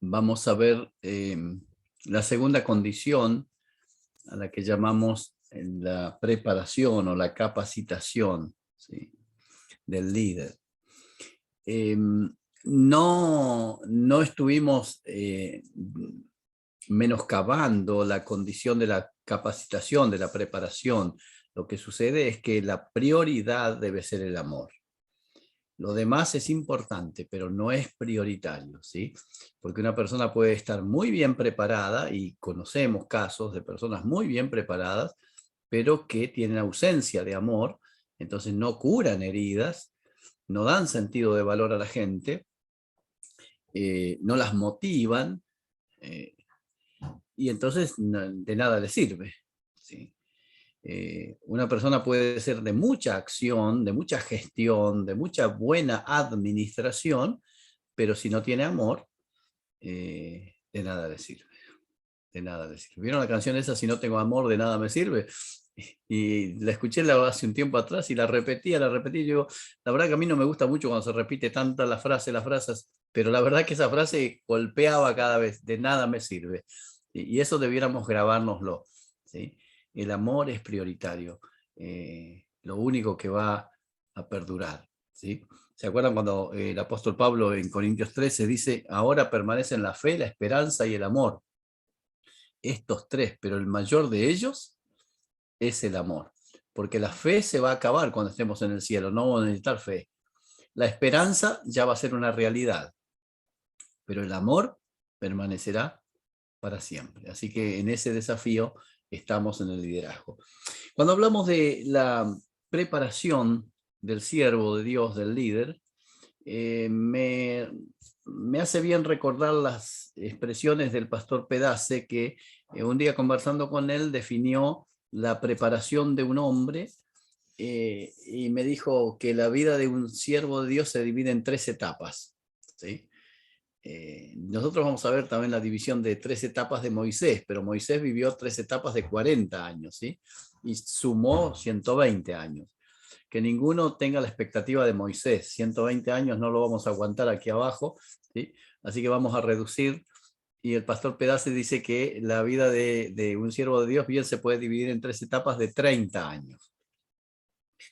vamos a ver la segunda condición a la que llamamos la preparación o la capacitación, ¿sí?, del líder. No estuvimos menoscabando la condición de la capacitación, de la preparación. Lo que sucede es que la prioridad debe ser el amor. Lo demás es importante, pero no es prioritario, ¿sí? Porque una persona puede estar muy bien preparada, y conocemos casos de personas muy bien preparadas, pero que tienen ausencia de amor, entonces no curan heridas, no dan sentido de valor a la gente, no las motivan, eh, y entonces de nada les sirve, ¿sí? Una persona puede ser de mucha acción, de mucha gestión, de mucha buena administración, pero si no tiene amor, de nada le sirve. De nada le sirve. ¿Vieron la canción esa, si no tengo amor, de nada me sirve? Y la escuché hace un tiempo atrás y la repetía, y digo, la verdad que a mí no me gusta mucho cuando se repite tanta las frases, pero la verdad que esa frase golpeaba cada vez, de nada me sirve. Y eso debiéramos grabárnoslo, ¿sí? El amor es prioritario, lo único que va a perdurar, ¿sí? ¿Se acuerdan cuando el apóstol Pablo en Corintios 13 dice, ahora permanecen la fe, la esperanza y el amor? Estos tres, pero el mayor de ellos es el amor. Porque la fe se va a acabar cuando estemos en el cielo, no vamos a necesitar fe. La esperanza ya va a ser una realidad, pero el amor permanecerá para siempre. Así que en ese desafío estamos en el liderazgo. Cuando hablamos de la preparación del siervo de Dios, del líder, me hace bien recordar las expresiones del pastor Pedace, que un día conversando con él definió la preparación de un hombre, y me dijo que la vida de un siervo de Dios se divide en 3 etapas, ¿sí? Nosotros vamos a ver también la división de 3 etapas de Moisés, pero Moisés vivió 3 etapas de 40 años, ¿sí? Y sumó 120 años. Que ninguno tenga la expectativa de Moisés, 120 años no lo vamos a aguantar aquí abajo, ¿sí? Así que vamos a reducir, y el pastor Pedace dice que la vida de un siervo de Dios bien se puede dividir en 3 etapas de 30 años,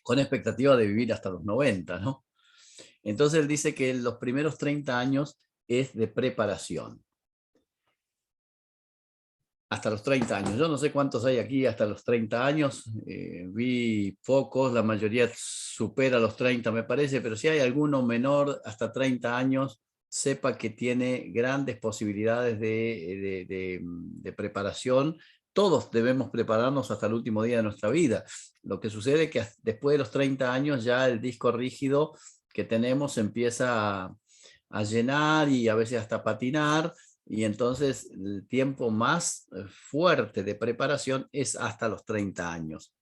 con expectativa de vivir hasta los 90, ¿no? Entonces él dice que los primeros 30 años es de preparación. Hasta los 30 años. Yo no sé cuántos hay aquí hasta los 30 años. Vi pocos, la mayoría supera los 30, me parece, pero si hay alguno menor hasta 30 años, sepa que tiene grandes posibilidades de preparación. Todos debemos prepararnos hasta el último día de nuestra vida. Lo que sucede es que después de los 30 años ya el disco rígido que tenemos empieza a llenar y a veces hasta patinar, y entonces el tiempo más fuerte de preparación es hasta los 30 años.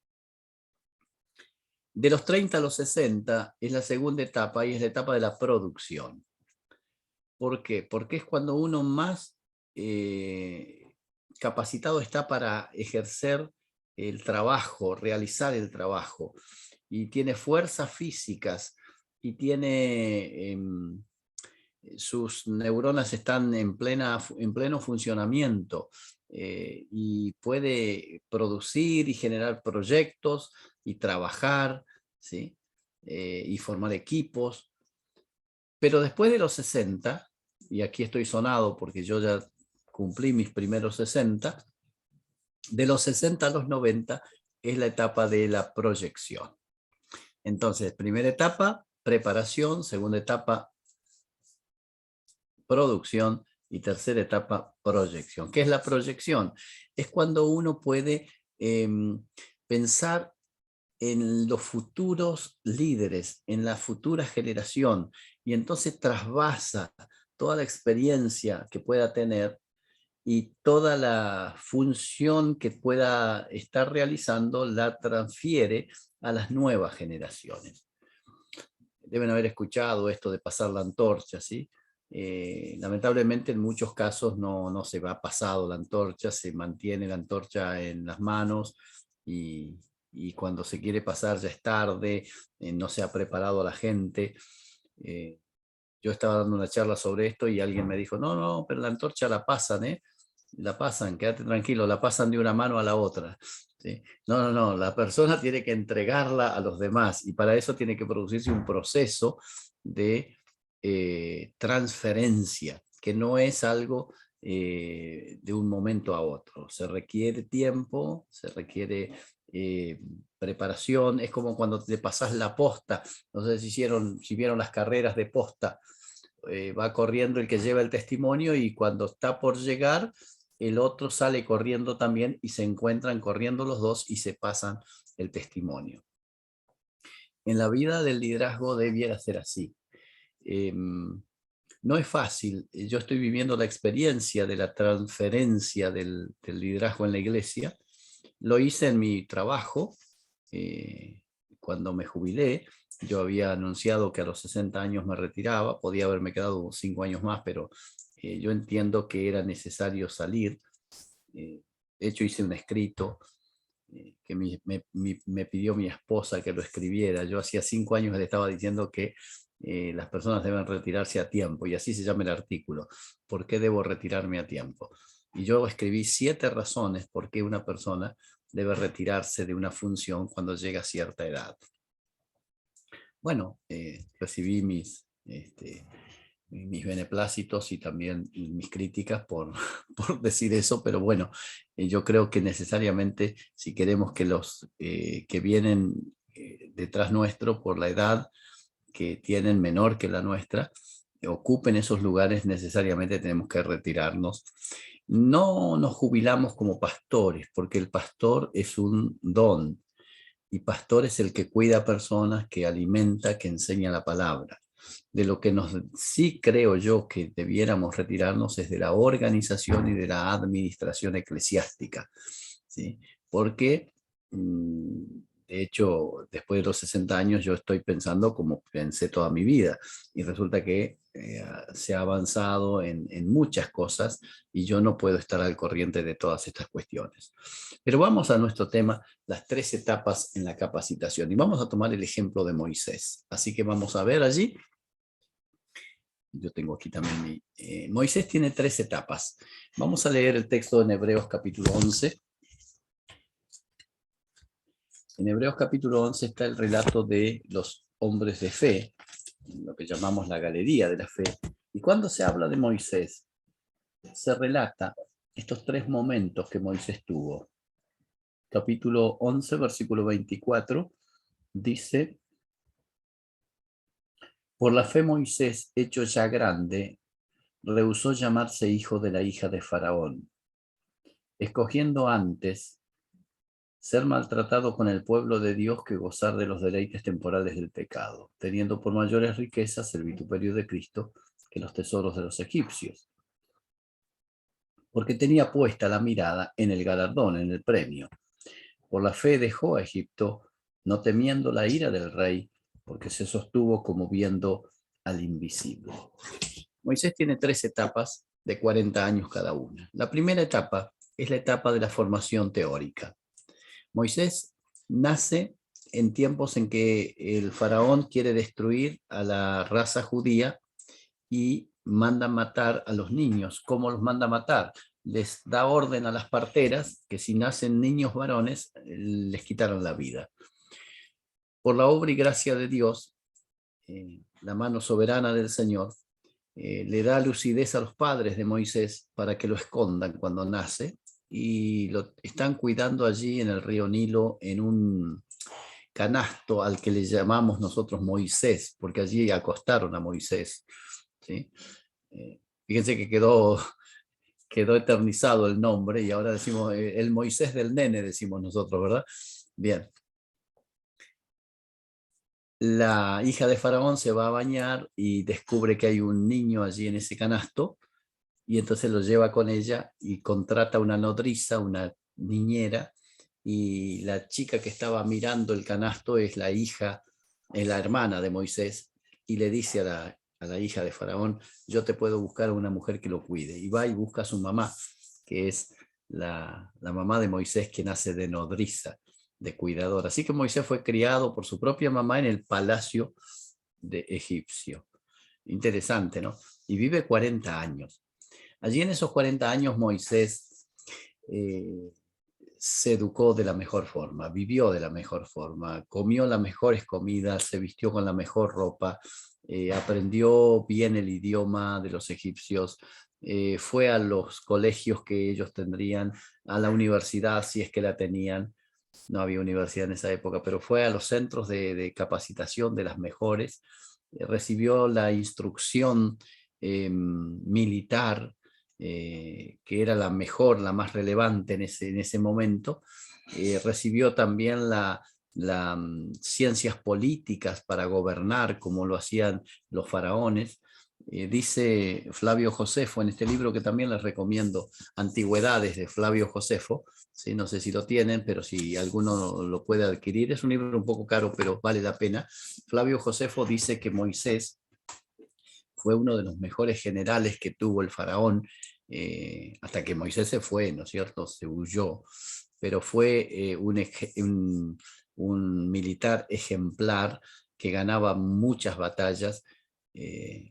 De los 30 a los 60 es la segunda etapa, y es la etapa de la producción. ¿Por qué? Porque es cuando uno más capacitado está para ejercer el trabajo, realizar el trabajo, y tiene fuerzas físicas, y tiene sus neuronas están en pleno funcionamiento, y puede producir y generar proyectos y trabajar, ¿sí? Y formar equipos. Pero después de los 60, y aquí estoy sonado porque yo ya cumplí mis primeros 60, de los 60 a los 90 es la etapa de la proyección. Entonces, primera etapa, preparación; segunda etapa, producción; y tercera etapa, proyección. ¿Qué es la proyección? Es cuando uno puede pensar en los futuros líderes, en la futura generación, y entonces trasvasa toda la experiencia que pueda tener y toda la función que pueda estar realizando, la transfiere a las nuevas generaciones. Deben haber escuchado esto de pasar la antorcha, ¿sí? Lamentablemente en muchos casos no se va pasado la antorcha, se mantiene la antorcha en las manos, y cuando se quiere pasar ya es tarde, no se ha preparado a la gente. yo estaba dando una charla sobre esto y alguien me dijo, no, no, pero la antorcha la pasan, ¿eh? La pasan, quédate tranquilo, la pasan de una mano a la otra. ¿Sí? No, no, no, la persona tiene que entregarla a los demás y para eso tiene que producirse un proceso de transferencia, que no es algo de un momento a otro. Se requiere tiempo, se requiere preparación, es como cuando te pasas la posta, no sé si vieron las carreras de posta, va corriendo el que lleva el testimonio y cuando está por llegar, el otro sale corriendo también y se encuentran corriendo los dos y se pasan el testimonio. En la vida del liderazgo debiera ser así. No es fácil. Yo estoy viviendo la experiencia de la transferencia del liderazgo en la iglesia. Lo hice en mi trabajo. Cuando me jubilé, yo había anunciado que a los 60 años me retiraba. Podía haberme quedado 5 años más, pero yo entiendo que era necesario salir. De hecho, hice un escrito que me pidió mi esposa que lo escribiera. Yo hacía 5 años le estaba diciendo que las personas deben retirarse a tiempo, y así se llama el artículo. ¿Por qué debo retirarme a tiempo? Y yo escribí 7 razones por qué una persona debe retirarse de una función cuando llega a cierta edad. Bueno, recibí mis beneplácitos y también mis críticas por decir eso, pero bueno, yo creo que necesariamente si queremos que los que vienen detrás nuestro por la edad que tienen menor que la nuestra, ocupen esos lugares, necesariamente tenemos que retirarnos. No nos jubilamos como pastores, porque el pastor es un don, y pastor es el que cuida a personas, que alimenta, que enseña la palabra. De lo que sí creo yo que debiéramos retirarnos es de la organización y de la administración eclesiástica, ¿sí? Porque, de hecho, después de los 60 años yo estoy pensando como pensé toda mi vida, y resulta que se ha avanzado en muchas cosas y yo no puedo estar al corriente de todas estas cuestiones. Pero vamos a nuestro tema, las 3 etapas en la capacitación, y vamos a tomar el ejemplo de Moisés. Así que vamos a ver allí. Yo tengo aquí también mi... Moisés tiene 3 etapas. Vamos a leer el texto en Hebreos capítulo 11. En Hebreos capítulo 11 está el relato de los hombres de fe, lo que llamamos la galería de la fe. Y cuando se habla de Moisés, se relata estos 3 momentos que Moisés tuvo. Capítulo 11, versículo 24, dice: por la fe Moisés, hecho ya grande, rehusó llamarse hijo de la hija de Faraón, escogiendo antes ser maltratado con el pueblo de Dios que gozar de los deleites temporales del pecado, teniendo por mayores riquezas el vituperio de Cristo que los tesoros de los egipcios. Porque tenía puesta la mirada en el galardón, en el premio. Por la fe dejó a Egipto, no temiendo la ira del rey, porque se sostuvo como viendo al invisible. Moisés tiene 3 etapas de 40 años cada una. La primera etapa es la etapa de la formación teórica. Moisés nace en tiempos en que el faraón quiere destruir a la raza judía y manda matar a los niños. ¿Cómo los manda matar? Les da orden a las parteras que si nacen niños varones, les quitaron la vida. Por la obra y gracia de Dios, la mano soberana del Señor, le da lucidez a los padres de Moisés para que lo escondan cuando nace, y lo están cuidando allí en el río Nilo en un canasto al que le llamamos nosotros Moisés, porque allí acostaron a Moisés, ¿sí? Fíjense que quedó eternizado el nombre y ahora decimos el Moisés del nene, decimos nosotros, ¿verdad? Bien. La hija de Faraón se va a bañar y descubre que hay un niño allí en ese canasto, y entonces lo lleva con ella y contrata una nodriza, una niñera, y la chica que estaba mirando el canasto es la hija, es la hermana de Moisés, y le dice a la hija de Faraón: yo te puedo buscar una mujer que lo cuide. Y va y busca a su mamá, que es la mamá de Moisés, que nace de nodriza, de cuidadora. Así que Moisés fue criado por su propia mamá en el palacio de egipcio. Interesante, ¿no? Y vive 40 años. Allí en esos 40 años Moisés se educó de la mejor forma, vivió de la mejor forma, comió las mejores comidas, se vistió con la mejor ropa, aprendió bien el idioma de los egipcios, fue a los colegios que ellos tendrían, a la universidad si es que la tenían. No había universidad en esa época, pero fue a los centros de capacitación de las mejores, recibió la instrucción militar, que era la mejor, la más relevante en ese momento. Recibió también ciencias políticas para gobernar, como lo hacían los faraones. Dice Flavio Josefo en este libro, que también les recomiendo, Antigüedades de Flavio Josefo, ¿sí? No sé si lo tienen, pero si alguno lo puede adquirir, es un libro un poco caro, pero vale la pena. Flavio Josefo dice que Moisés fue uno de los mejores generales que tuvo el faraón, hasta que Moisés se fue, ¿no es cierto? Se huyó, pero fue un militar ejemplar que ganaba muchas batallas,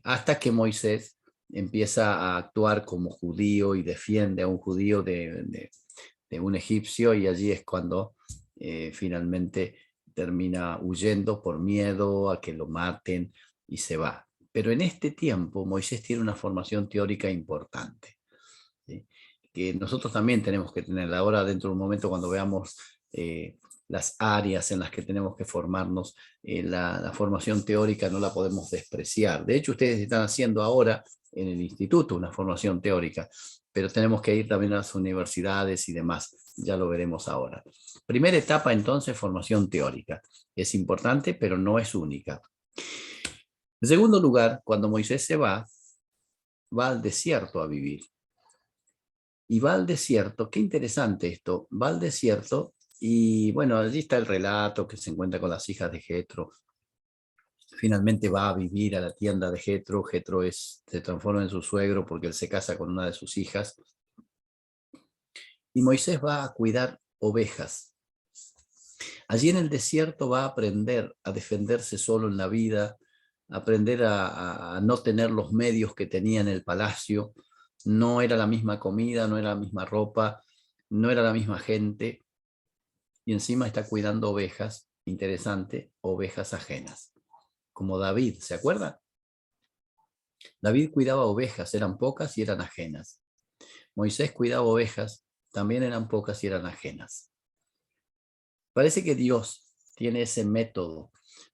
hasta que Moisés empieza a actuar como judío y defiende a un judío de un egipcio, y allí es cuando finalmente termina huyendo por miedo a que lo maten y se va. Pero en este tiempo Moisés tiene una formación teórica importante, ¿sí? Que nosotros también tenemos que tenerla. Ahora, dentro de un momento, cuando veamos las áreas en las que tenemos que formarnos, la formación teórica no la podemos despreciar. De hecho, ustedes están haciendo ahora en el instituto una formación teórica, pero tenemos que ir también a las universidades y demás. Ya lo veremos ahora. Primera etapa, entonces, formación teórica. Es importante, pero no es única. En segundo lugar, cuando Moisés se va al desierto a vivir. Y va al desierto, qué interesante esto, va al desierto y bueno, allí está el relato que se encuentra con las hijas de Jetro. Finalmente va a vivir a la tienda de Jetro. Jetro se transforma en su suegro porque él se casa con una de sus hijas. Y Moisés va a cuidar ovejas. Allí en el desierto va a aprender a defenderse solo en la vida, aprender a no tener los medios que tenía en el palacio. No era la misma comida, no era la misma ropa, no era la misma gente, y encima está cuidando ovejas, interesante, ovejas ajenas, como David, ¿se acuerdan? David cuidaba ovejas, eran pocas y eran ajenas. Moisés cuidaba ovejas, también eran pocas y eran ajenas. Parece que Dios tiene ese método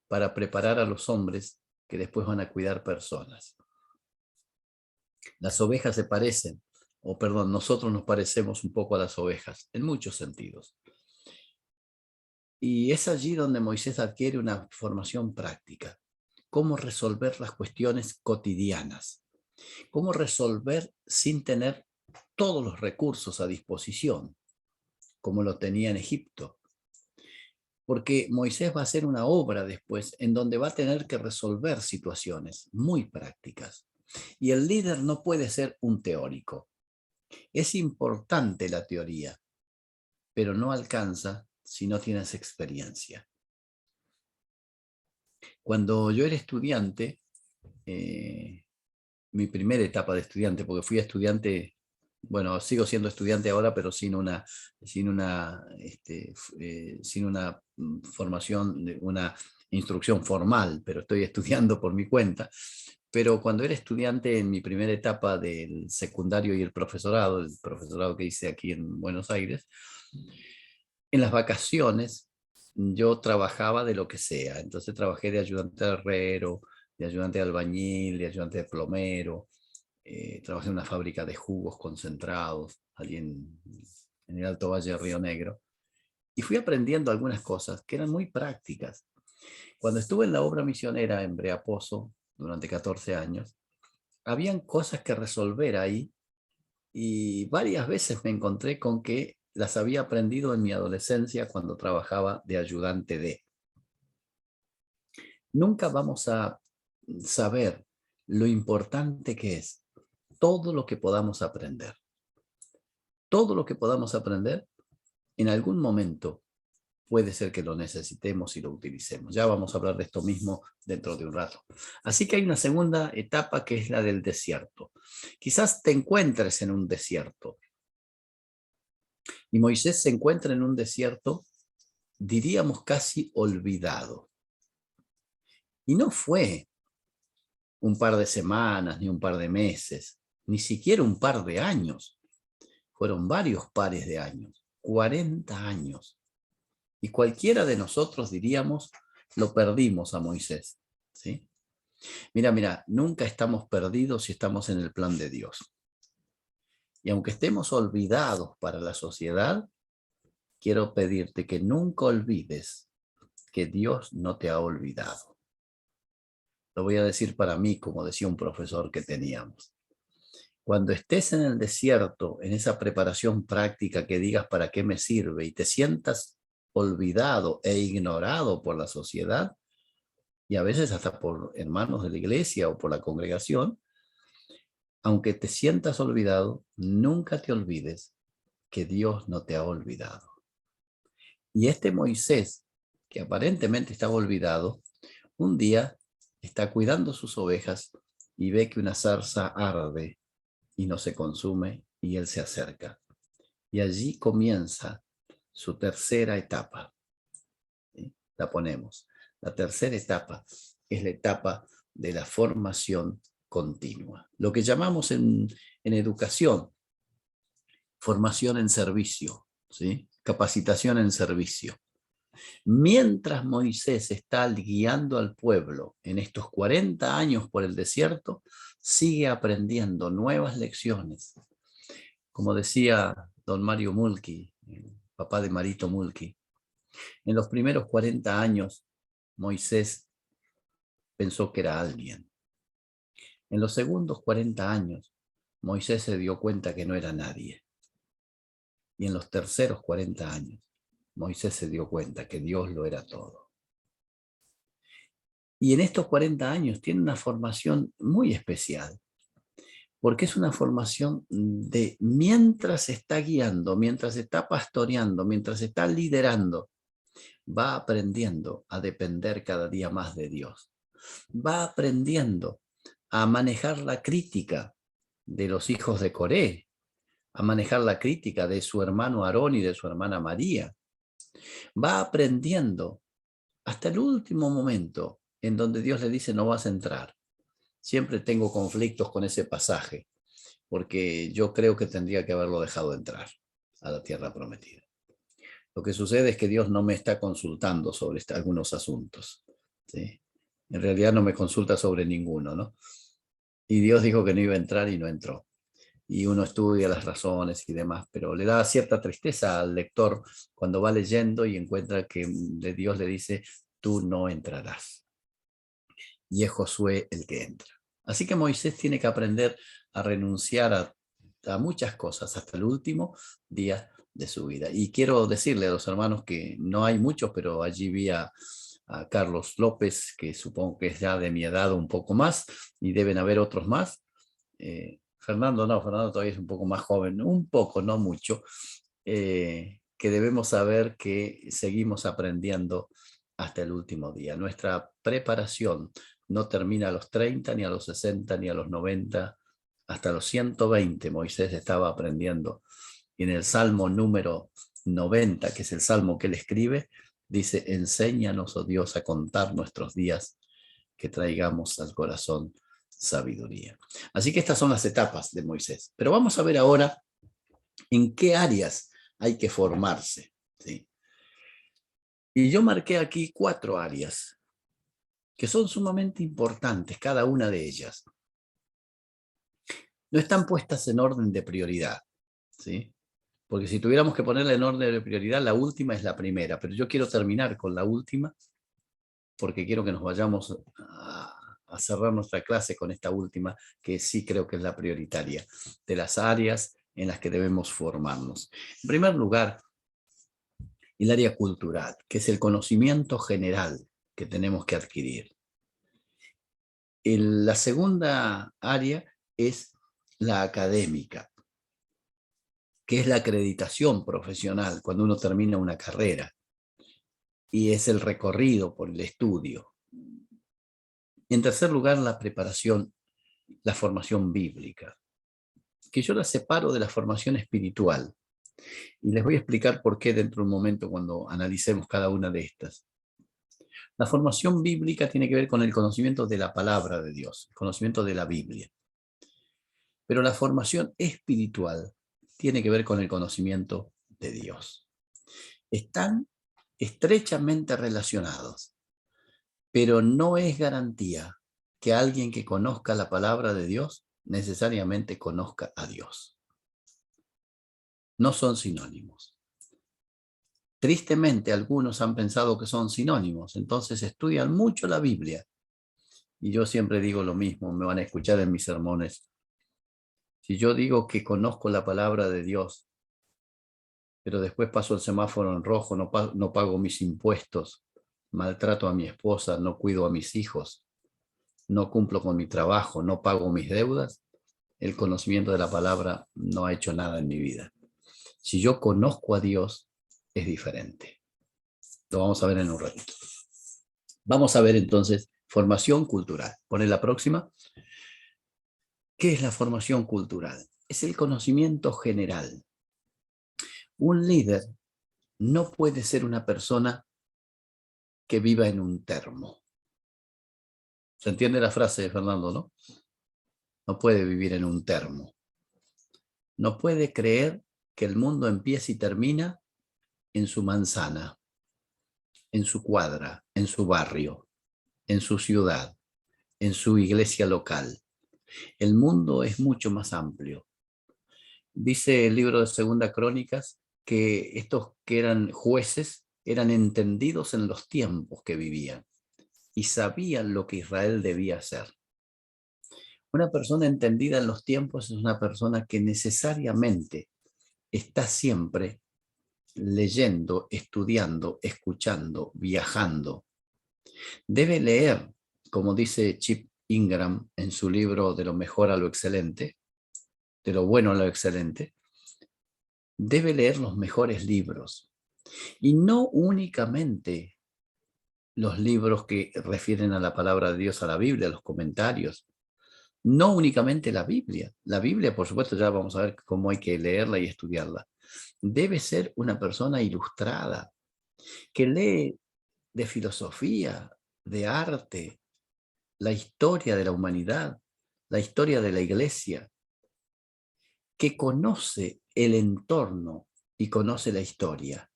para preparar a los hombres que después van a cuidar personas. Las ovejas se parecen, o perdón, nosotros nos parecemos un poco a las ovejas, en muchos sentidos. Y es allí donde Moisés adquiere una formación práctica. Cómo resolver las cuestiones cotidianas. Cómo resolver sin tener todos los recursos a disposición, como lo tenía en Egipto. Porque Moisés va a hacer una obra después en donde va a tener que resolver situaciones muy prácticas. Y el líder no puede ser un teórico. Es importante la teoría, pero no alcanza si no tienes experiencia. Cuando yo era estudiante, mi primera etapa de estudiante, porque fui estudiante, bueno, sigo siendo estudiante ahora, pero sin una formación, una instrucción formal, pero estoy estudiando por mi cuenta. Pero cuando era estudiante en mi primera etapa del secundario y el profesorado que hice aquí en Buenos Aires, en las vacaciones yo trabajaba de lo que sea. Entonces trabajé de ayudante de herrero, de ayudante de albañil, de ayudante de plomero. Trabajé en una fábrica de jugos concentrados allí en el Alto Valle de Río Negro. Y fui aprendiendo algunas cosas que eran muy prácticas. Cuando estuve en la obra misionera en Breaposo durante 14 años, habían cosas que resolver ahí, y varias veces me encontré con que las había aprendido en mi adolescencia cuando trabajaba de ayudante de. Nunca vamos a saber lo importante que es todo lo que podamos aprender. Todo lo que podamos aprender en algún momento puede ser que lo necesitemos y lo utilicemos. Ya vamos a hablar de esto mismo dentro de un rato. Así que hay una segunda etapa que es la del desierto. Quizás te encuentres en un desierto. Y Moisés se encuentra en un desierto, diríamos casi olvidado. Y no fue un par de semanas, ni un par de meses, ni siquiera un par de años. Fueron varios pares de años, 40 años. Y cualquiera de nosotros diríamos, lo perdimos a Moisés. ¿Sí? Mira, nunca estamos perdidos si estamos en el plan de Dios. Y aunque estemos olvidados para la sociedad, quiero pedirte que nunca olvides que Dios no te ha olvidado. Lo voy a decir para mí, como decía un profesor que teníamos. Cuando estés en el desierto, en esa preparación práctica que digas para qué me sirve y te sientas olvidado e ignorado por la sociedad, y a veces hasta por hermanos de la iglesia o por la congregación, aunque te sientas olvidado, nunca te olvides que Dios no te ha olvidado. Y este Moisés, que aparentemente estaba olvidado, un día está cuidando sus ovejas y ve que una zarza arde y no se consume, y él se acerca. Y allí comienza su tercera etapa. ¿Sí? La ponemos. La tercera etapa es la etapa de la formación continua. Lo que llamamos en educación, formación en servicio, ¿sí? Capacitación en servicio. Mientras Moisés está guiando al pueblo en estos 40 años por el desierto, sigue aprendiendo nuevas lecciones. Como decía don Mario Mulkey, el papá de Marito Mulkey, en los primeros 40 años Moisés pensó que era alguien. En los segundos 40 años Moisés se dio cuenta que no era nadie. Y en los terceros 40 años Moisés se dio cuenta que Dios lo era todo. Y en estos 40 años tiene una formación muy especial, porque es una formación de mientras está guiando, mientras está pastoreando, mientras está liderando, va aprendiendo a depender cada día más de Dios. Va aprendiendo a manejar la crítica de los hijos de Coré, a manejar la crítica de su hermano Aarón y de su hermana María. Va aprendiendo hasta el último momento en donde Dios le dice no vas a entrar. Siempre tengo conflictos con ese pasaje, porque yo creo que tendría que haberlo dejado entrar a la tierra prometida. Lo que sucede es que Dios no me está consultando sobre algunos asuntos, ¿sí? En realidad no me consulta sobre ninguno, ¿no? Y Dios dijo que no iba a entrar y no entró. Y uno estudia las razones y demás, pero le da cierta tristeza al lector cuando va leyendo y encuentra que Dios le dice, tú no entrarás. Y es Josué el que entra. Así que Moisés tiene que aprender a renunciar a muchas cosas hasta el último día de su vida. Y quiero decirle a los hermanos que no hay muchos, pero allí vi a Carlos López, que supongo que es ya de mi edad un poco más, y deben haber otros más. Fernando no, Fernando todavía es un poco más joven, un poco, no mucho, que debemos saber que seguimos aprendiendo hasta el último día. Nuestra preparación no termina a los 30, ni a los 60, ni a los 90, hasta los 120 Moisés estaba aprendiendo. Y en el Salmo número 90, que es el Salmo que él escribe, dice, enséñanos, oh Dios, a contar nuestros días, que traigamos al corazón sabiduría. Así que estas son las etapas de Moisés. Pero vamos a ver ahora en qué áreas hay que formarse, ¿sí? Y yo marqué aquí 4 áreas que son sumamente importantes, cada una de ellas. No están puestas en orden de prioridad, ¿sí? Porque si tuviéramos que ponerla en orden de prioridad, la última es la primera, pero yo quiero terminar con la última porque quiero que nos vayamos a cerrar nuestra clase con esta última, que sí creo que es la prioritaria, de las áreas en las que debemos formarnos. En primer lugar, el área cultural, que es el conocimiento general que tenemos que adquirir. La segunda área es la académica, que es la acreditación profesional cuando uno termina una carrera. y es el recorrido por el estudio. En tercer lugar, la preparación, la formación bíblica, que yo la separo de la formación espiritual. Y les voy a explicar por qué dentro de un momento cuando analicemos cada una de estas. La formación bíblica tiene que ver con el conocimiento de la palabra de Dios, el conocimiento de la Biblia. Pero la formación espiritual tiene que ver con el conocimiento de Dios. Están estrechamente relacionados, pero no es garantía que alguien que conozca la palabra de Dios necesariamente conozca a Dios. No son sinónimos. Tristemente, algunos han pensado que son sinónimos, entonces estudian mucho la Biblia. Y yo siempre digo lo mismo, me van a escuchar en mis sermones. Si yo digo que conozco la palabra de Dios, pero después paso el semáforo en rojo, no pago mis impuestos, maltrato a mi esposa, no cuido a mis hijos, no cumplo con mi trabajo, no pago mis deudas, el conocimiento de la palabra no ha hecho nada en mi vida. Si yo conozco a Dios, es diferente. Lo vamos a ver en un ratito. Vamos a ver entonces formación cultural. Pone la próxima. ¿Qué es la formación cultural? Es el conocimiento general. Un líder no puede ser una persona que viva en un termo. ¿Se entiende la frase de Fernando, no? No puede vivir en un termo. No puede creer que el mundo empieza y termina en su manzana, en su cuadra, en su barrio, en su ciudad, en su iglesia local. El mundo es mucho más amplio. Dice el libro de Segunda Crónicas que estos que eran jueces eran entendidos en los tiempos que vivían y sabían lo que Israel debía hacer. Una persona entendida en los tiempos es una persona que necesariamente está siempre leyendo, estudiando, escuchando, viajando. Debe leer, como dice Chip Ingram en su libro De lo mejor a lo excelente, de lo bueno a lo excelente, debe leer los mejores libros. Y no únicamente los libros que refieren a la palabra de Dios, a la Biblia, los comentarios. No únicamente la Biblia. La Biblia, por supuesto, ya vamos a ver cómo hay que leerla y estudiarla. Debe ser una persona ilustrada, que lee de filosofía, de arte, la historia de la humanidad, la historia de la iglesia, que conoce el entorno y conoce la historia.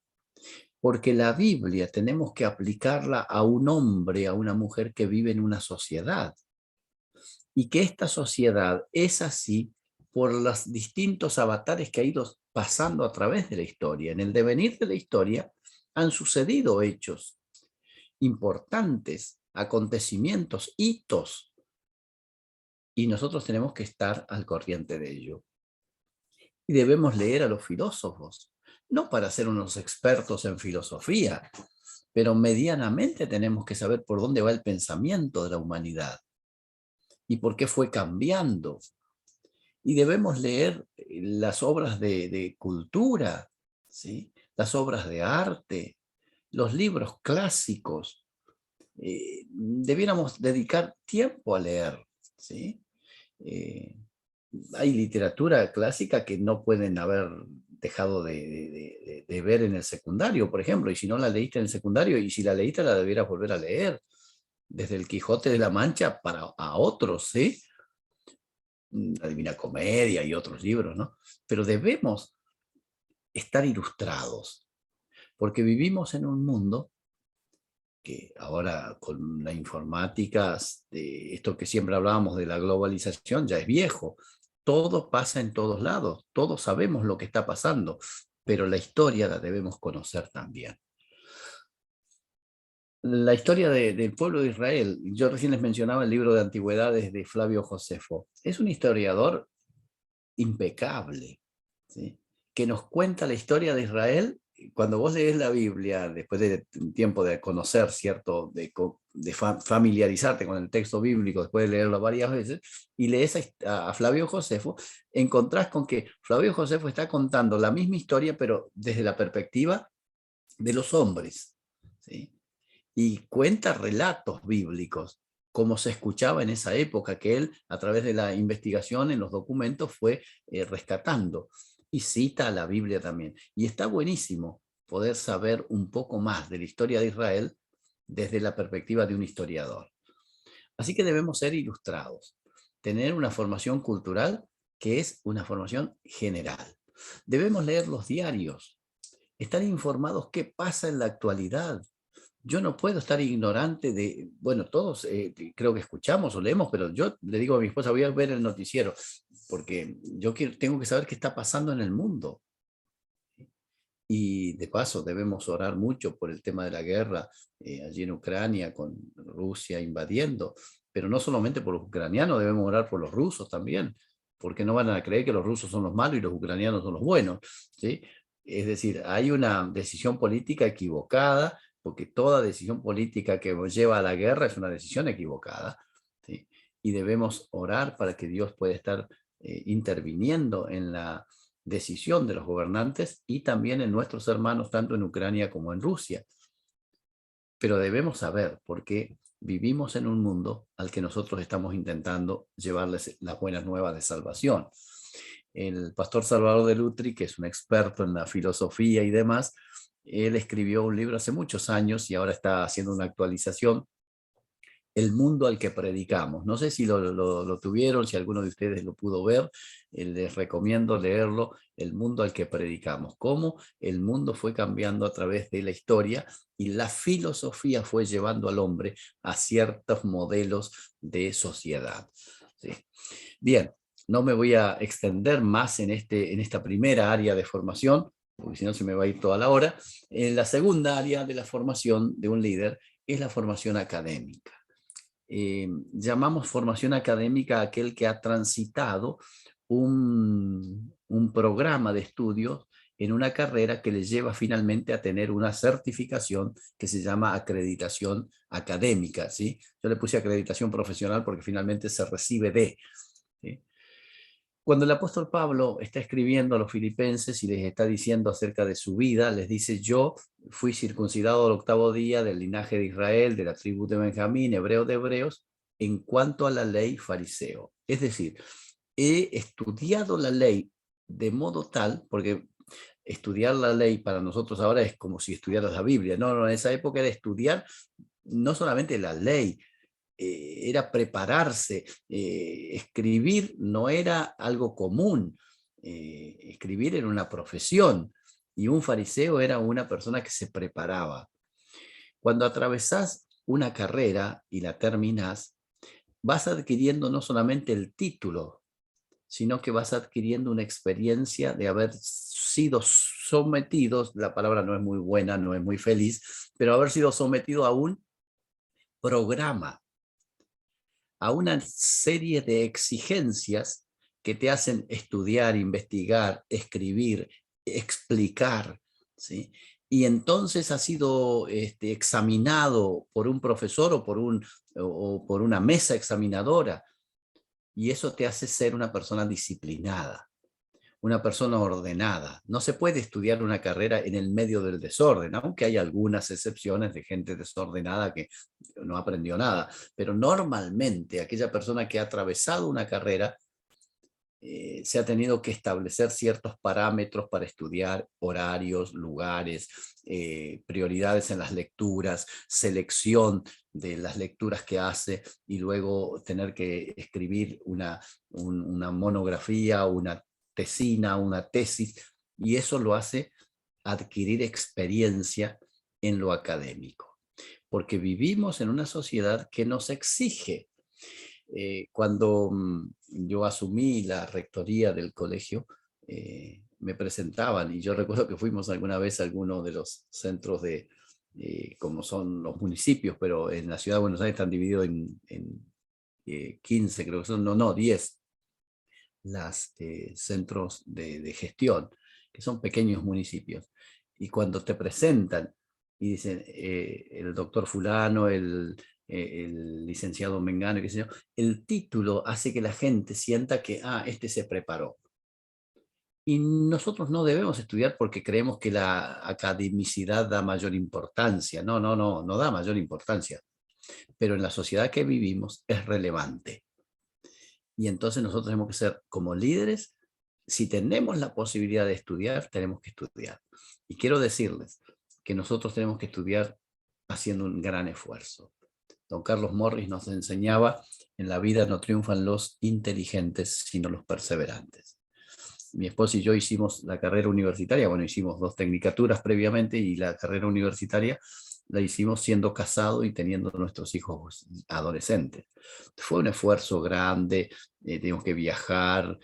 Porque la Biblia tenemos que aplicarla a un hombre, a una mujer que vive en una sociedad. Y que esta sociedad es así por los distintos avatares que ha ido pasando a través de la historia. En el devenir de la historia han sucedido hechos importantes, acontecimientos, hitos, y nosotros tenemos que estar al corriente de ello. Y debemos leer a los filósofos, no para ser unos expertos en filosofía, pero medianamente tenemos que saber por dónde va el pensamiento de la humanidad y por qué fue cambiando. Y debemos leer las obras de cultura, ¿sí? Las obras de arte, los libros clásicos. Debiéramos dedicar tiempo a leer, ¿sí? Hay literatura clásica que no pueden haber dejado de ver en el secundario, por ejemplo, y si no la leíste en el secundario, y si la leíste la debieras volver a leer, desde el Quijote de la Mancha a otros, ¿sí? La Divina Comedia y otros libros, ¿no? Pero debemos estar ilustrados, porque vivimos en un mundo que ahora con la informática, de esto que siempre hablábamos de la globalización, ya es viejo. Todo pasa en todos lados, todos sabemos lo que está pasando, pero la historia la debemos conocer también. La historia del pueblo de Israel, yo recién les mencionaba el libro de antigüedades de Flavio Josefo, es un historiador impecable, ¿sí? Que nos cuenta la historia de Israel. Cuando vos lees la Biblia, después de un tiempo de conocer, ¿cierto? De familiarizarte con el texto bíblico, después de leerlo varias veces, y lees a Flavio Josefo, encontrás con que Flavio Josefo está contando la misma historia, pero desde la perspectiva de los hombres, ¿sí? Y cuenta relatos bíblicos, como se escuchaba en esa época, que él, a través de la investigación en los documentos, fue rescatando. Y cita a la Biblia también. Y está buenísimo poder saber un poco más de la historia de Israel desde la perspectiva de un historiador. Así que debemos ser ilustrados, tener una formación cultural que es una formación general. Debemos leer los diarios, estar informados qué pasa en la actualidad. Yo no puedo estar ignorante de, bueno, todos creo que escuchamos o leemos, pero yo le digo a mi esposa, voy a ver el noticiero, porque yo tengo que saber qué está pasando en el mundo. Y de paso debemos orar mucho por el tema de la guerra allí en Ucrania, con Rusia invadiendo, pero no solamente por los ucranianos, debemos orar por los rusos también, porque no van a creer que los rusos son los malos y los ucranianos son los buenos, ¿sí? Es decir, hay una decisión política equivocada, porque toda decisión política que lleva a la guerra es una decisión equivocada, ¿sí? Y debemos orar para que Dios pueda estar interviniendo en la decisión de los gobernantes y también en nuestros hermanos, tanto en Ucrania como en Rusia. Pero debemos saber, porque vivimos en un mundo al que nosotros estamos intentando llevarles las buenas nuevas de salvación. El pastor Salvador de Lutri, que es un experto en la filosofía y demás, él escribió un libro hace muchos años y ahora está haciendo una actualización, El mundo al que predicamos. No sé si lo tuvieron, si alguno de ustedes lo pudo ver, les recomiendo leerlo, El mundo al que predicamos. Cómo el mundo fue cambiando a través de la historia y la filosofía fue llevando al hombre a ciertos modelos de sociedad. ¿Sí? Bien, no me voy a extender más en esta primera área de formación, porque si no se me va a ir toda la hora. En la segunda área de la formación de un líder es la formación académica. Llamamos formación académica a aquel que ha transitado un programa de estudios en una carrera que le lleva finalmente a tener una certificación que se llama acreditación académica, ¿sí? Yo le puse acreditación profesional porque finalmente se recibe de, ¿sí? Cuando el apóstol Pablo está escribiendo a los filipenses y les está diciendo acerca de su vida, les dice: yo fui circuncidado al 8º día, del linaje de Israel, de la tribu de Benjamín, hebreo de hebreos, en cuanto a la ley, fariseo. Es decir, he estudiado la ley de modo tal, porque estudiar la ley para nosotros ahora es como si estudiaras la Biblia. No, no, en esa época era estudiar no solamente la ley, era prepararse. Escribir no era algo común. Escribir era una profesión y un fariseo era una persona que se preparaba. Cuando atravesás una carrera y la terminás, vas adquiriendo no solamente el título, sino que vas adquiriendo una experiencia de haber sido sometidos, la palabra no es muy buena, no es muy feliz, pero haber sido sometido a un programa, a una serie de exigencias que te hacen estudiar, investigar, escribir, explicar, ¿sí? Y entonces ha sido examinado por un profesor o por una mesa examinadora, y eso te hace ser una persona disciplinada, una persona ordenada. No se puede estudiar una carrera en el medio del desorden, aunque hay algunas excepciones de gente desordenada que no aprendió nada, pero normalmente aquella persona que ha atravesado una carrera se ha tenido que establecer ciertos parámetros para estudiar, horarios, lugares, prioridades en las lecturas, selección de las lecturas que hace y luego tener que escribir una monografía, una tesina, una tesis, y eso lo hace adquirir experiencia en lo académico, porque vivimos en una sociedad que nos exige. Cuando yo asumí la rectoría del colegio, me presentaban, y yo recuerdo que fuimos alguna vez a alguno de los centros como son los municipios, pero en la ciudad de Buenos Aires están divididos en 15, creo que son, no, 10 las centros de gestión, que son pequeños municipios. Y cuando te presentan y dicen el doctor fulano, el licenciado Mengano, qué sé yo, el título hace que la gente sienta que, este se preparó. Y nosotros no debemos estudiar porque creemos que la academicidad da mayor importancia. No, no, no, no da mayor importancia. Pero en la sociedad que vivimos es relevante. Y entonces nosotros tenemos que ser como líderes. Si tenemos la posibilidad de estudiar, tenemos que estudiar. Y quiero decirles que nosotros tenemos que estudiar haciendo un gran esfuerzo. Don Carlos Morris nos enseñaba, en la vida no triunfan los inteligentes, sino los perseverantes. Mi esposa y yo hicimos la carrera universitaria, bueno, hicimos 2 tecnicaturas previamente y la carrera universitaria la hicimos siendo casados y teniendo nuestros hijos adolescentes. Fue un esfuerzo grande, teníamos que viajar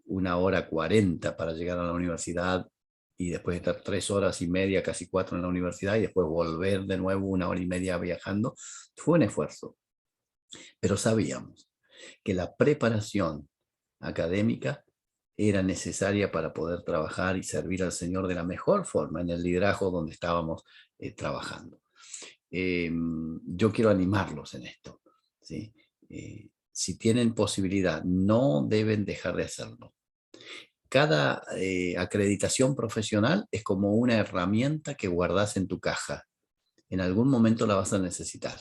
1 hora 40 para llegar a la universidad y después estar 3 horas y media, casi 4 en la universidad y después volver de nuevo 1 hora y media viajando. Fue un esfuerzo, pero sabíamos que la preparación académica era necesaria para poder trabajar y servir al Señor de la mejor forma en el liderazgo donde estábamos trabajando. Yo quiero animarlos en esto, ¿sí? Si tienen posibilidad, no deben dejar de hacerlo. Cada acreditación profesional es como una herramienta que guardas en tu caja. En algún momento la vas a necesitar.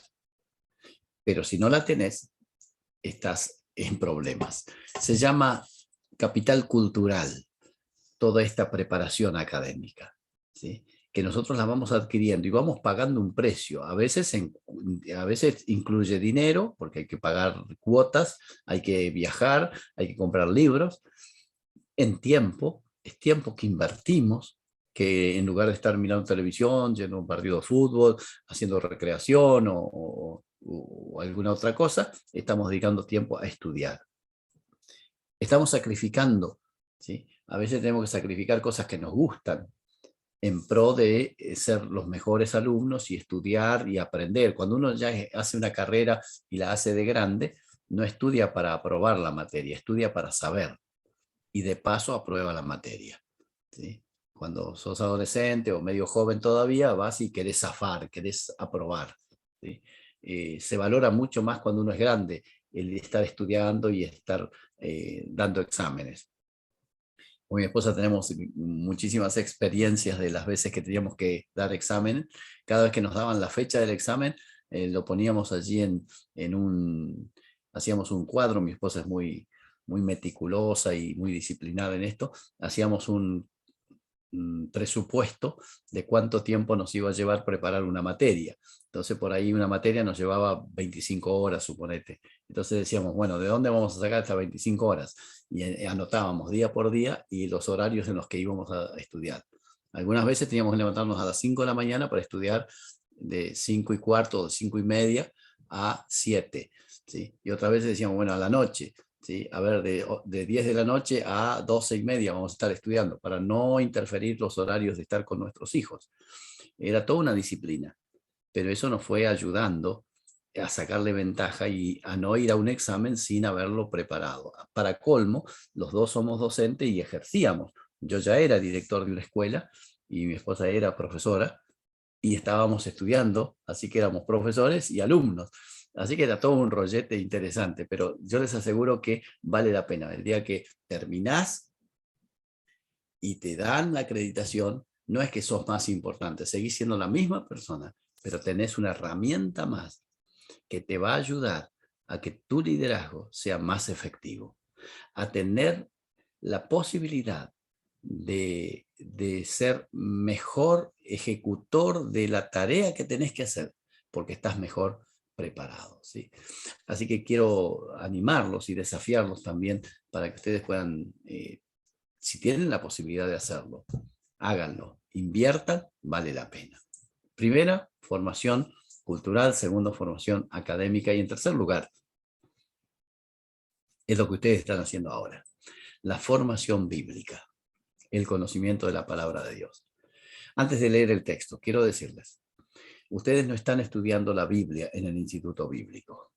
Pero si no la tenés, estás en problemas. Se llama capital cultural, toda esta preparación académica, ¿sí? Que nosotros la vamos adquiriendo y vamos pagando un precio. A veces incluye dinero, porque hay que pagar cuotas, hay que viajar, hay que comprar libros. En tiempo, es tiempo que invertimos, que en lugar de estar mirando televisión, yendo a un partido de fútbol, haciendo recreación o alguna otra cosa, estamos dedicando tiempo a estudiar. Estamos sacrificando, ¿sí? A veces tenemos que sacrificar cosas que nos gustan en pro de ser los mejores alumnos y estudiar y aprender. Cuando uno ya hace una carrera y la hace de grande, no estudia para aprobar la materia, estudia para saber y de paso aprueba la materia, ¿sí? Cuando sos adolescente o medio joven todavía, vas y querés zafar, querés aprobar, ¿sí? Se valora mucho más cuando uno es grande el estar estudiando y estar dando exámenes. Con mi esposa tenemos muchísimas experiencias de las veces que teníamos que dar examen. Cada vez que nos daban la fecha del examen, lo poníamos allí hacíamos un cuadro. Mi esposa es muy, muy meticulosa y muy disciplinada en esto. Hacíamos un presupuesto de cuánto tiempo nos iba a llevar preparar una materia. Entonces, por ahí una materia nos llevaba 25 horas, suponete. Entonces decíamos, bueno, ¿de dónde vamos a sacar estas 25 horas? Y anotábamos día por día y los horarios en los que íbamos a estudiar. Algunas veces teníamos que levantarnos a las 5 de la mañana para estudiar de 5:15 o de 5:30 a 7, ¿sí? Y otras veces decíamos, bueno, a la noche, ¿sí? A ver, de 10 de la noche a 12:30 vamos a estar estudiando para no interferir los horarios de estar con nuestros hijos. Era toda una disciplina, pero eso nos fue ayudando a sacarle ventaja y a no ir a un examen sin haberlo preparado. Para colmo, los dos somos docentes y ejercíamos. Yo ya era director de una escuela y mi esposa era profesora y estábamos estudiando, así que éramos profesores y alumnos. Así que era todo un rollete interesante, pero yo les aseguro que vale la pena. El día que terminás y te dan la acreditación, no es que sos más importante, seguís siendo la misma persona, pero tenés una herramienta más que te va a ayudar a que tu liderazgo sea más efectivo, a tener la posibilidad de ser mejor ejecutor de la tarea que tenés que hacer, porque estás mejor preparado, ¿sí? Así que quiero animarlos y desafiarlos también para que ustedes puedan, si tienen la posibilidad de hacerlo, háganlo, inviertan, vale la pena. Primera, formación cultural. Segundo, formación académica. Y en tercer lugar, es lo que ustedes están haciendo ahora, la formación bíblica, el conocimiento de la palabra de Dios. Antes de leer el texto, quiero decirles, ustedes no están estudiando la Biblia en el Instituto Bíblico.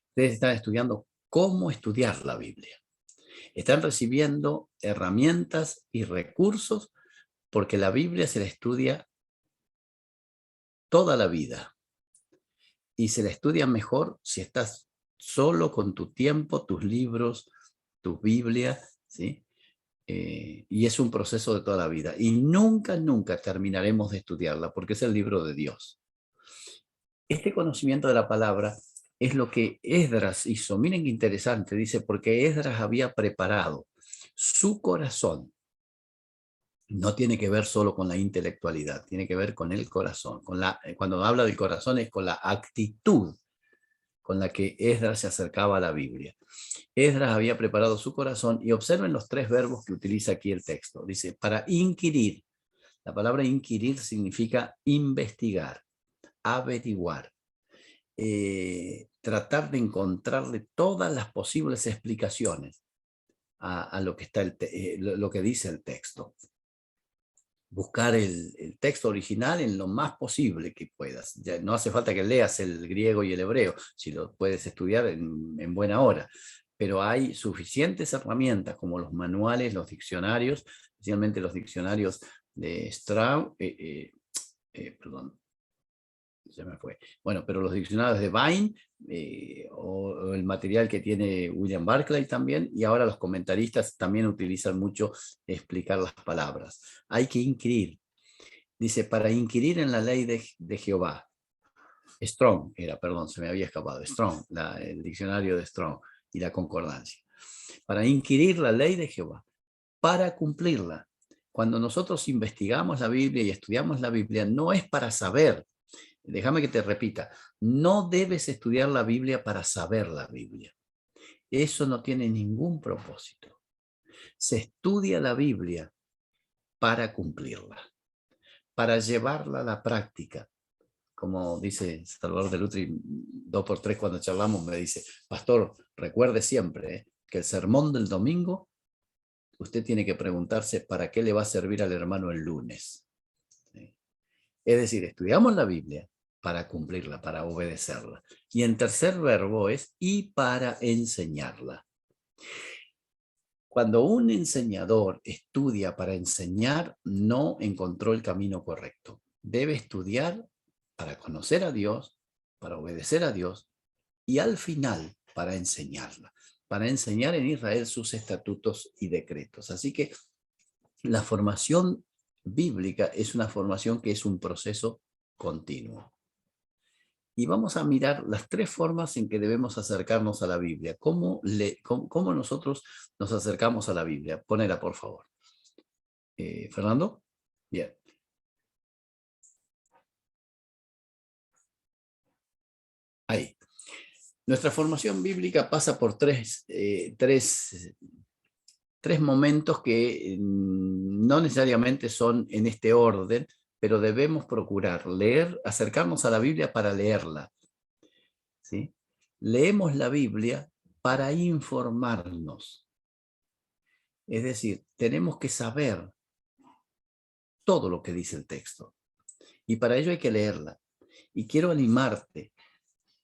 Ustedes están estudiando cómo estudiar la Biblia. Están recibiendo herramientas y recursos porque la Biblia se la estudia toda la vida. Y se la estudia mejor si estás solo con tu tiempo, tus libros, tu Biblia, ¿sí? y es un proceso de toda la vida. Y nunca, nunca terminaremos de estudiarla porque es el libro de Dios. Este conocimiento de la palabra es lo que Esdras hizo. Miren qué interesante, dice, porque Esdras había preparado su corazón. No tiene que ver solo con la intelectualidad, tiene que ver con el corazón. Cuando habla del corazón es con la actitud con la que Esdras se acercaba a la Biblia. Esdras había preparado su corazón y observen los tres verbos que utiliza aquí el texto. Dice, para inquirir. La palabra inquirir significa investigar, averiguar, tratar de encontrarle todas las posibles explicaciones a lo que está lo que dice el texto. Buscar el texto original en lo más posible que puedas. Ya no hace falta que leas el griego y el hebreo, si lo puedes estudiar en buena hora. Pero hay suficientes herramientas como los manuales, los diccionarios, especialmente los diccionarios de Strauss, perdón, se me fue. Bueno, pero los diccionarios de Vine o el material que tiene William Barclay también, y ahora los comentaristas también utilizan mucho explicar las palabras. Hay que inquirir. Dice, para inquirir en la ley de Jehová. Strong era, perdón, se me había escapado. Strong, el diccionario de Strong y la concordancia. Para inquirir la ley de Jehová, para cumplirla. Cuando nosotros investigamos la Biblia y estudiamos la Biblia, no es para saber. Déjame que te repita, no debes estudiar la Biblia para saber la Biblia. Eso no tiene ningún propósito. Se estudia la Biblia para cumplirla, para llevarla a la práctica. Como dice Salvador de Lutri 2x3 cuando charlamos, me dice, pastor, recuerde siempre que el sermón del domingo, usted tiene que preguntarse para qué le va a servir al hermano el lunes. Es decir, estudiamos la Biblia para cumplirla, para obedecerla. Y en tercer verbo es y para enseñarla. Cuando un enseñador estudia para enseñar, no encontró el camino correcto. Debe estudiar para conocer a Dios, para obedecer a Dios y al final para enseñarla, para enseñar en Israel sus estatutos y decretos. Así que la formación bíblica es una formación que es un proceso continuo. Y vamos a mirar las tres formas en que debemos acercarnos a la Biblia. ¿Cómo nosotros nos acercamos a la Biblia? Ponela, por favor. ¿Fernando? Bien. Ahí. Nuestra formación bíblica pasa por tres momentos que no necesariamente son en este orden, pero debemos procurar leer, acercarnos a la Biblia para leerla. ¿Sí? Leemos la Biblia para informarnos. Es decir, tenemos que saber todo lo que dice el texto. Y para ello hay que leerla. Y quiero animarte.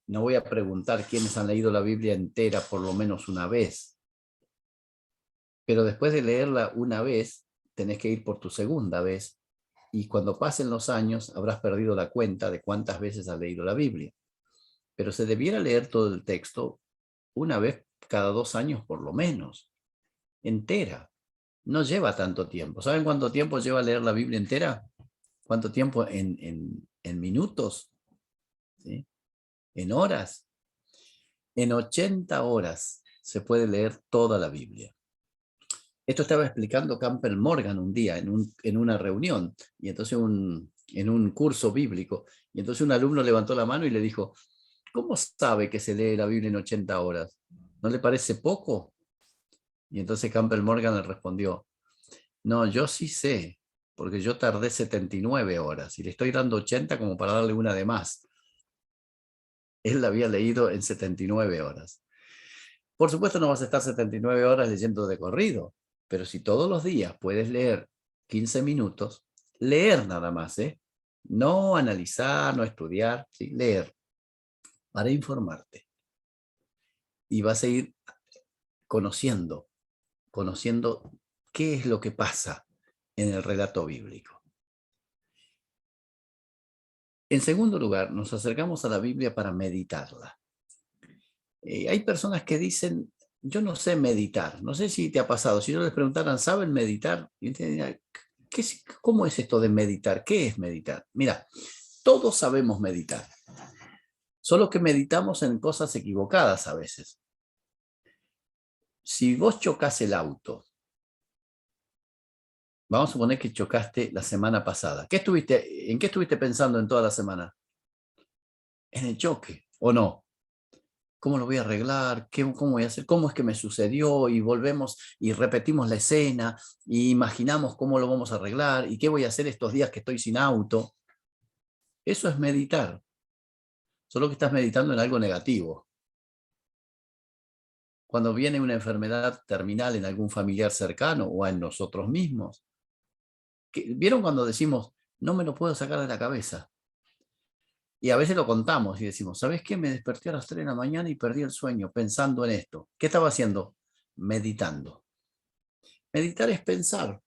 No voy a preguntar quiénes han leído la Biblia entera por lo menos una vez. Pero después de leerla una vez, tenés que ir por tu segunda vez. Y cuando pasen los años, habrás perdido la cuenta de cuántas veces has leído la Biblia. Pero se debiera leer todo el texto una vez cada 2 años por lo menos. Entera. No lleva tanto tiempo. ¿Saben cuánto tiempo lleva leer la Biblia entera? ¿Cuánto tiempo en minutos? ¿Sí? ¿En horas? En 80 horas se puede leer toda la Biblia. Esto estaba explicando Campbell Morgan un día en una reunión, y entonces en un curso bíblico, y entonces un alumno levantó la mano y le dijo, ¿cómo sabe que se lee la Biblia en 80 horas? ¿No le parece poco? Y entonces Campbell Morgan le respondió, no, yo sí sé, porque yo tardé 79 horas y le estoy dando 80 como para darle una de más. Él la había leído en 79 horas. Por supuesto no vas a estar 79 horas leyendo de corrido, pero si todos los días puedes leer 15 minutos, leer nada más, no analizar, no estudiar, ¿sí? Leer para informarte. Y vas a ir conociendo qué es lo que pasa en el relato bíblico. En segundo lugar, nos acercamos a la Biblia para meditarla. Hay personas que dicen, yo no sé meditar. No sé si te ha pasado. Si no les preguntaran, ¿saben meditar? Y te dirían, ¿cómo es esto de meditar? ¿Qué es meditar? Mira, todos sabemos meditar. Solo que meditamos en cosas equivocadas a veces. Si vos chocas el auto, vamos a suponer que chocaste la semana pasada. ¿En qué estuviste pensando en toda la semana? En el choque, ¿o no? ¿Cómo lo voy a arreglar? ¿Cómo voy a hacer? ¿Cómo es que me sucedió? Y volvemos y repetimos la escena y imaginamos cómo lo vamos a arreglar y qué voy a hacer estos días que estoy sin auto. Eso es meditar. Solo que estás meditando en algo negativo. Cuando viene una enfermedad terminal en algún familiar cercano o en nosotros mismos, ¿vieron cuando decimos, no me lo puedo sacar de la cabeza? Y a veces lo contamos y decimos, ¿sabes qué? Me desperté a las 3 de la mañana y perdí el sueño pensando en esto. ¿Qué estaba haciendo? Meditando. Meditar es pensar.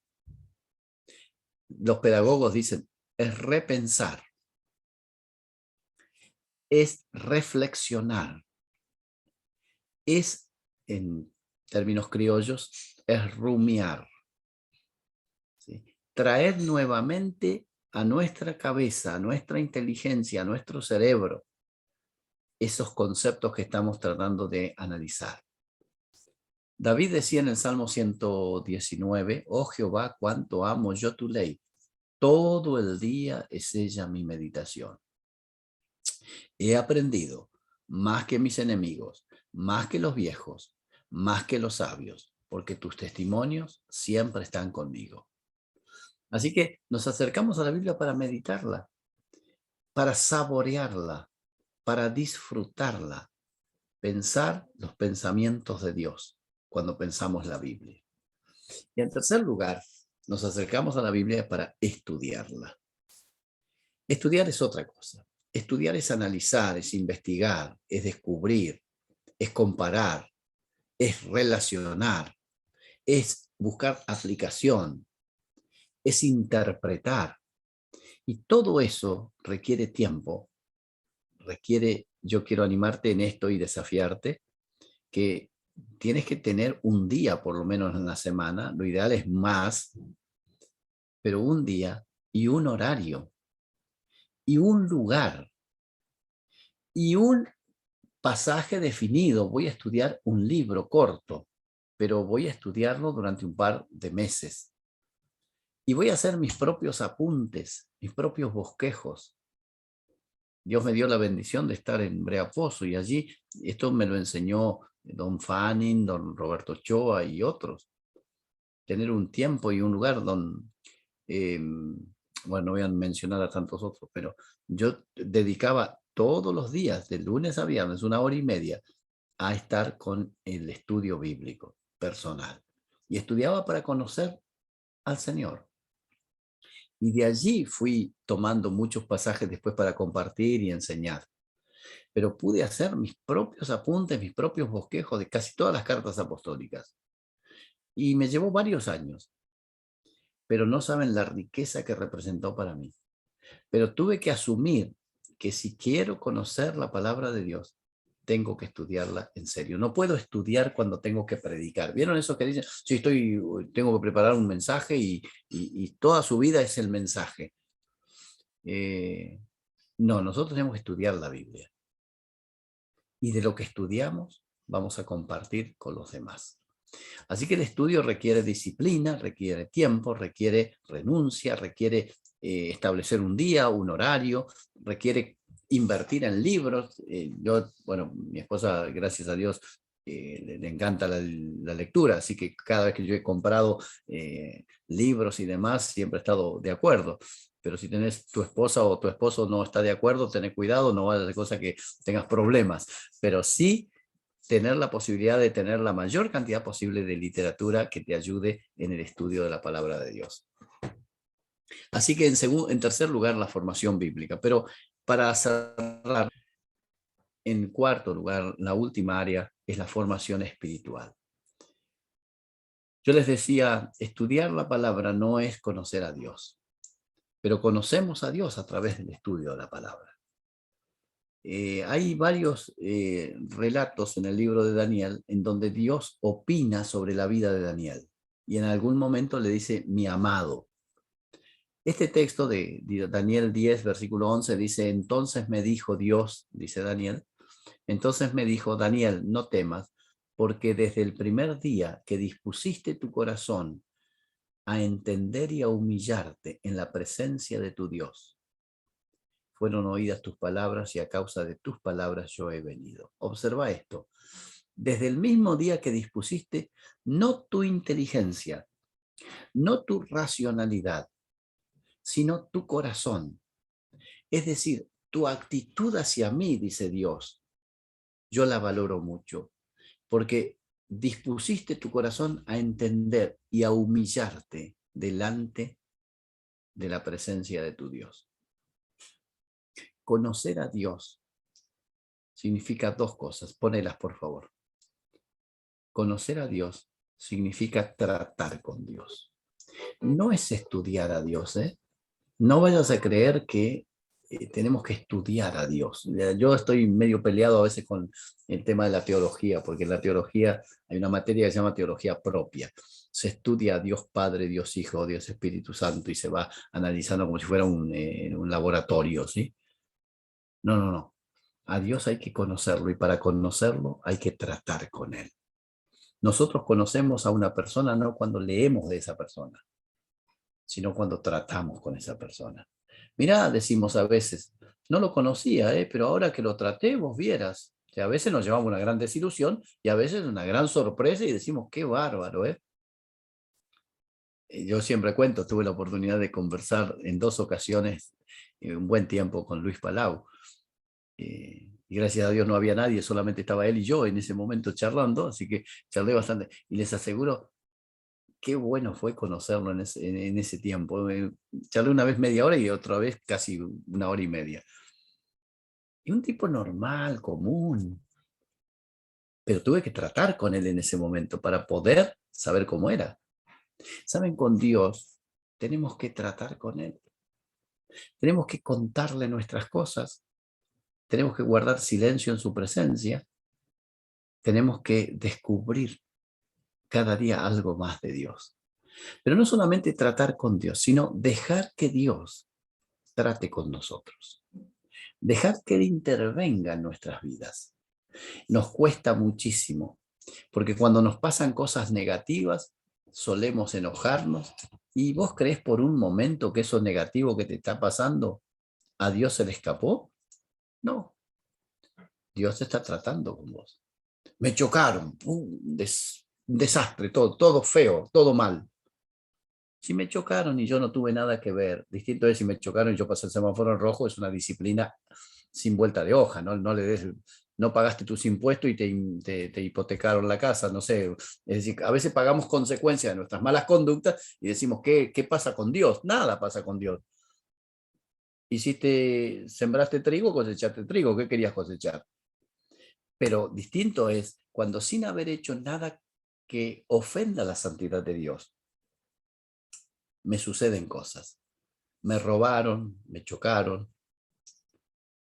Los pedagogos dicen, es repensar, es reflexionar, es, en términos criollos, es rumiar. ¿Sí? Traer nuevamente a nuestra cabeza, a nuestra inteligencia, a nuestro cerebro, esos conceptos que estamos tratando de analizar. David decía en el Salmo 119, oh Jehová, cuánto amo yo tu ley. Todo el día es ella mi meditación. He aprendido más que mis enemigos, más que los viejos, más que los sabios, porque tus testimonios siempre están conmigo. Así que nos acercamos a la Biblia para meditarla, para saborearla, para disfrutarla, pensar los pensamientos de Dios cuando pensamos la Biblia. Y en tercer lugar, nos acercamos a la Biblia para estudiarla. Estudiar es otra cosa. Estudiar es analizar, es investigar, es descubrir, es comparar, es relacionar, es buscar aplicación, es interpretar. Y todo eso requiere tiempo, yo quiero animarte en esto y desafiarte, que tienes que tener un día por lo menos en la semana, lo ideal es más, pero un día y un horario y un lugar y un pasaje definido. Voy a estudiar un libro corto, pero voy a estudiarlo durante un par de meses. Y voy a hacer mis propios apuntes, mis propios bosquejos. Dios me dio la bendición de estar en Breaposo y allí, esto me lo enseñó don Fanning, don Roberto Ochoa y otros. Tener un tiempo y un lugar donde, bueno, no voy a mencionar a tantos otros, pero yo dedicaba todos los días, de lunes a viernes, 1 hora y media, a estar con el estudio bíblico personal. Y estudiaba para conocer al Señor. Y de allí fui tomando muchos pasajes después para compartir y enseñar. Pero pude hacer mis propios apuntes, mis propios bosquejos de casi todas las cartas apostólicas. Y me llevó varios años, pero no saben la riqueza que representó para mí. Pero tuve que asumir que si quiero conocer la palabra de Dios, tengo que estudiarla en serio. No puedo estudiar cuando tengo que predicar. ¿Vieron eso que dicen? Sí, tengo que preparar un mensaje y toda su vida es el mensaje. No, nosotros tenemos que estudiar la Biblia. Y de lo que estudiamos, vamos a compartir con los demás. Así que el estudio requiere disciplina, requiere tiempo, requiere renuncia, requiere establecer un día, un horario, requiere invertir en libros. Bueno, mi esposa, gracias a Dios, le encanta la lectura, así que cada vez que yo he comprado libros y demás, siempre he estado de acuerdo. Pero si tenés tu esposa o tu esposo no está de acuerdo, ten cuidado, no vaya a ser cosa que tengas problemas. Pero sí tener la posibilidad de tener la mayor cantidad posible de literatura que te ayude en el estudio de la palabra de Dios. Así que en tercer lugar, la formación bíblica. Pero para cerrar, en cuarto lugar, la última área es la formación espiritual. Yo les decía, estudiar la palabra no es conocer a Dios, pero conocemos a Dios a través del estudio de la palabra. hay varios relatos en el libro de Daniel en donde Dios opina sobre la vida de Daniel y en algún momento le dice mi amado. Este texto de Daniel 10, versículo 11 dice, entonces me dijo Dios, dice Daniel, entonces me dijo, Daniel, no temas, porque desde el primer día que dispusiste tu corazón a entender y a humillarte en la presencia de tu Dios, fueron oídas tus palabras y a causa de tus palabras yo he venido. Observa esto. Desde el mismo día que dispusiste, no tu inteligencia, no tu racionalidad, sino tu corazón. Es decir, tu actitud hacia mí, dice Dios, yo la valoro mucho, porque dispusiste tu corazón a entender y a humillarte delante de la presencia de tu Dios. Conocer a Dios significa dos cosas, ponelas por favor. Conocer a Dios significa tratar con Dios. No es estudiar a Dios, ¿eh? No vayas a creer que tenemos que estudiar a Dios. Yo estoy medio peleado a veces con el tema de la teología, porque en la teología hay una materia que se llama teología propia. Se estudia a Dios Padre, Dios Hijo, Dios Espíritu Santo y se va analizando como si fuera un laboratorio, ¿sí? No, no, no. A Dios hay que conocerlo y para conocerlo hay que tratar con Él. Nosotros conocemos a una persona no cuando leemos de esa persona, sino cuando tratamos con esa persona. Mirá, decimos a veces, no lo conocía, pero ahora que lo traté, vos vieras. O sea, a veces nos llevamos una gran desilusión y a veces una gran sorpresa y decimos, qué bárbaro, ¿eh? Yo siempre cuento, tuve la oportunidad de conversar en 2 ocasiones, un buen tiempo con Luis Palau. Y gracias a Dios no había nadie, solamente estaba él y yo en ese momento charlando, así que charlé bastante. Y les aseguro, qué bueno fue conocerlo en ese tiempo. Charlé una vez media hora y otra vez casi 1 hora y media. Y un tipo normal, común, pero tuve que tratar con él en ese momento para poder saber cómo era. ¿Saben? Con Dios tenemos que tratar con él. Tenemos que contarle nuestras cosas. Tenemos que guardar silencio en su presencia. Tenemos que descubrir cada día algo más de Dios. Pero no solamente tratar con Dios, sino dejar que Dios trate con nosotros. Dejar que Él intervenga en nuestras vidas. Nos cuesta muchísimo, porque cuando nos pasan cosas negativas, solemos enojarnos. ¿Y vos crees por un momento que eso negativo que te está pasando, a Dios se le escapó? No, Dios está tratando con vos. Me chocaron, un desastre, todo feo, todo mal. Si me chocaron y yo no tuve nada que ver, distinto es si me chocaron y yo pasé el semáforo en rojo, es una disciplina sin vuelta de hoja, ¿no? No pagaste tus impuestos y te hipotecaron la casa, no sé. Es decir, a veces pagamos consecuencias de nuestras malas conductas y decimos, ¿qué pasa con Dios? Nada pasa con Dios. Sembraste trigo, cosechaste trigo, ¿qué querías cosechar? Pero distinto es cuando sin haber hecho nada que ofenda la santidad de Dios, me suceden cosas. Me robaron, me chocaron,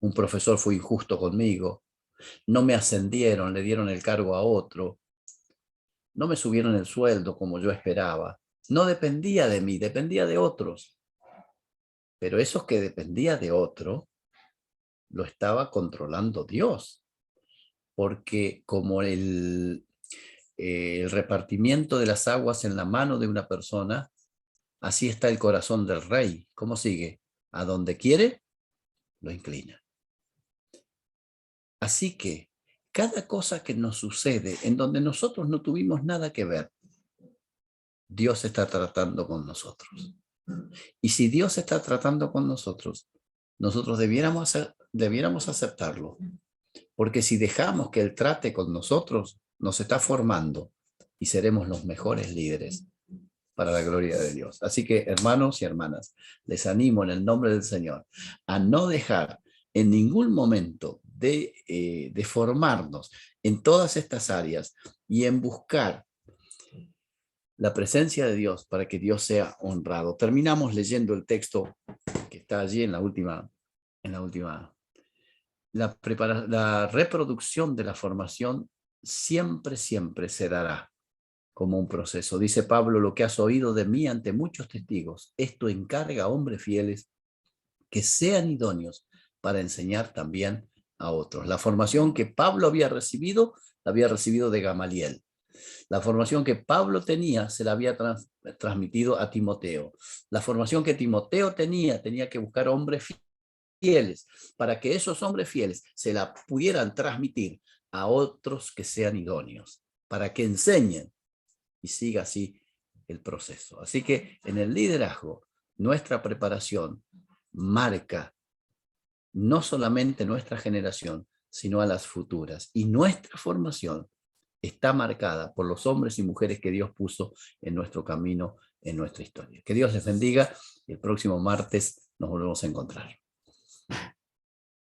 un profesor fue injusto conmigo, no me ascendieron, le dieron el cargo a otro, no me subieron el sueldo como yo esperaba. No dependía de mí, dependía de otros. Pero eso que dependía de otro, lo estaba controlando Dios. Porque como el repartimiento de las aguas en la mano de una persona, así está el corazón del rey. ¿Cómo sigue? A donde quiere, lo inclina. Así que cada cosa que nos sucede en donde nosotros no tuvimos nada que ver, Dios está tratando con nosotros. Y si Dios está tratando con nosotros, nosotros debiéramos aceptarlo. Porque si dejamos que Él trate con nosotros, nos está formando y seremos los mejores líderes para la gloria de Dios. Así que, hermanos y hermanas, les animo en el nombre del Señor a no dejar en ningún momento de formarnos en todas estas áreas y en buscar la presencia de Dios para que Dios sea honrado. Terminamos leyendo el texto que está allí en la última la reproducción de la formación siempre se dará como un proceso. Dice Pablo: lo que has oído de mí ante muchos testigos, esto encarga a hombres fieles que sean idóneos para enseñar también a otros. La formación que Pablo había recibido, la había recibido de Gamaliel. La formación que Pablo tenía se la había transmitido a Timoteo. La formación que Timoteo tenía que buscar hombres fieles para que esos hombres fieles se la pudieran transmitir a otros que sean idóneos, para que enseñen y siga así el proceso. Así que en el liderazgo, nuestra preparación marca no solamente nuestra generación, sino a las futuras. Y nuestra formación está marcada por los hombres y mujeres que Dios puso en nuestro camino, en nuestra historia. Que Dios les bendiga y el próximo martes nos volvemos a encontrar.